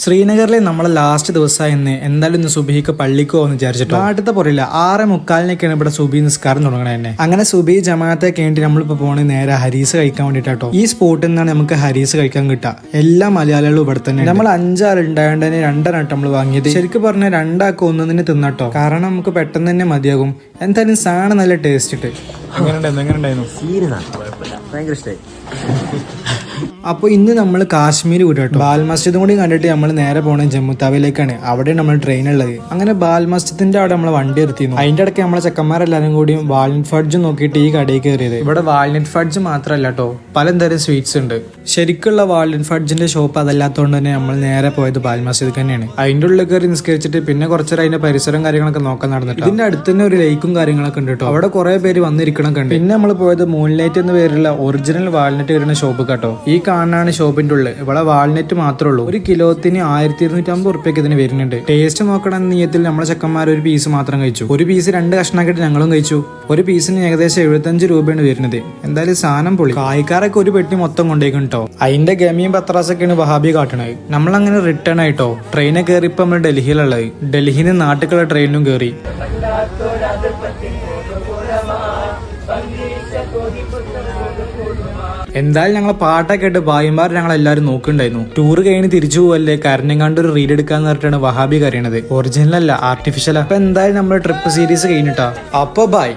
ശ്രീനഗറിലെ നമ്മളെ ലാസ്റ്റ് ദിവസമായി ഇന്ന് എന്തായാലും ഇന്ന് സുബഹിക്ക് പള്ളിക്ക് പോകുമെന്ന് വിചാരിച്ചിട്ടോ. നാട്ടിലത്തെ പറയില്ല 6:45 ഇവിടെ സുബി നിസ്കാരം തുടങ്ങണേ തന്നെ. അങ്ങനെ സുബി ജമാഅത്തെ കഴിഞ്ഞിട്ട് നമ്മളിപ്പോ പോണേ നേരെ ഹരീസ് കഴിക്കാൻ വേണ്ടിട്ടോ. ഈ സ്പോട്ടിൽ നിന്നാണ് നമുക്ക് ഹരീസ് കഴിക്കാൻ കിട്ടുക. എല്ലാ മലയാളികളും ഇവിടെ തന്നെ. നമ്മൾ 5 ആൾ ഉണ്ടായതുകൊണ്ട് തന്നെ 2 നമ്മൾ വാങ്ങിയത്. ശരിക്കും പറഞ്ഞാൽ 2 ആൾക്ക് ഒന്നിന് തിന്നട്ടോ, കാരണം നമുക്ക് പെട്ടെന്ന് തന്നെ മതിയാകും. എന്തായാലും സാധനം നല്ല ടേസ്റ്റ് ഇട്ട്. അപ്പൊ ഇന്ന് നമ്മൾ കാശ്മീർ വിട്ടോ. ബാൽ മസ്ജിദും കൂടി കണ്ടിട്ട് നമ്മൾ നേരെ പോണ ജമ്മു താവിയിലേക്കാണ്. അവിടെ നമ്മൾ ട്രെയിൻ ഉള്ളത്. അങ്ങനെ ബാൽ മസ്ജിദിന്റെ അവിടെ നമ്മളെ വണ്ടി നിർത്തിയിരുന്നു. അതിന്റെ ഇടയ്ക്ക് നമ്മളെ ചെക്കന്മാരെല്ലാരും കൂടി വാൾനട്ട് ഫഡ്ജ് നോക്കിയിട്ട് ഈ കടയിൽ കയറിയത്. ഇവിടെ വാൾനട്ട് ഫഡ്ജ് മാത്രമല്ല കേട്ടോ, പലതരം സ്വീറ്റ്സ് ഉണ്ട്. ശരിക്കുള്ള വാൾനട്ട് ഫഡ്ജിന്റെ ഷോപ്പ് അതല്ലാത്തതുകൊണ്ട് തന്നെ നമ്മൾ നേരെ പോയത് ബാൽ മസ്ജിദ് തന്നെയാണ്. അതിന്റെ ഉള്ളിൽ കയറി നിസ്കരിച്ചിട്ട് പിന്നെ കുറച്ചേരം അതിന്റെ പരിസരം കാര്യങ്ങളൊക്കെ നോക്കാൻ നടന്നിട്ട് ഇതിന്റെ അടുത്ത് തന്നെ ഒരു ലേക്കും കാര്യങ്ങളൊക്കെ ഉണ്ട് കേട്ടോ. അവിടെ കുറെ പേര് വന്നിരിക്കണൊക്കെ ഉണ്ട്. പിന്നെ നമ്മൾ പോയത് മൂൺലൈറ്റ് എന്ന പേരുള്ള ഒറിജിനൽ വാൾനട്ട് വരുന്ന ഷോപ്പ് കേട്ടോ. ഈ കാണാനാണ് ഷോപ്പിന്റെ ഉള്ളിൽ. ഇവിടെ വാൾനട്ട് മാത്രമേ ഉള്ളൂ. ഒരു കിലോത്തിന് 1250 റുപ്യക്ക് ഇതിന് വരുന്നുണ്ട്. ടേസ്റ്റ് നോക്കണം നീയത്തിൽ നമ്മളെ ചെക്കന്മാർ ഒരു പീസ് മാത്രം കഴിച്ചു. ഒരു പീസ് 2 കഷ്ണാക്കിയിട്ട് ഞങ്ങളും കഴിച്ചു. ഒരു പീസിന് ഏകദേശം 75 രൂപയാണ് വരുന്നത്. എന്തായാലും സാധനം പൊളി. കായ്ക്കാരൊക്കെ ഒരു പെട്ടി മൊത്തം കൊണ്ടേക്കും കേട്ടോ. അതിന്റെ ഗമിയും പത്രാസൊക്കെയാണ് വഹാബി കാട്ടണത്. നമ്മളങ്ങനെ റിട്ടേൺ ആയിട്ടോ ട്രെയിനെ കയറി. ഇപ്പൊ നമ്മൾ ഡൽഹിയിലുള്ളത്. ഡൽഹിയിൽ നിന്ന് നാട്ടിലുള്ള ട്രെയിനിലും കയറി. എന്തായാലും ഞങ്ങളെ പാട്ടൊക്കെ ഇട്ട് ഭായിമാർ ഞങ്ങൾ എല്ലാവരും നോക്കുന്നുണ്ടായിരുന്നു. ടൂർ കഴിഞ്ഞ് തിരിച്ചു പോവല്ലേ, കരഞ്ഞം കണ്ട് ഒരു റീഡ് എടുക്കാന്ന് പറഞ്ഞിട്ടാണ് വഹാബി കരയണത്. ഒറിജിനൽ അല്ല, ആർട്ടിഫിഷ്യൽ. അപ്പൊ എന്തായാലും നമ്മുടെ ട്രിപ്പ് സീരീസ് കഴിഞ്ഞിട്ടാ. അപ്പൊ ബൈ.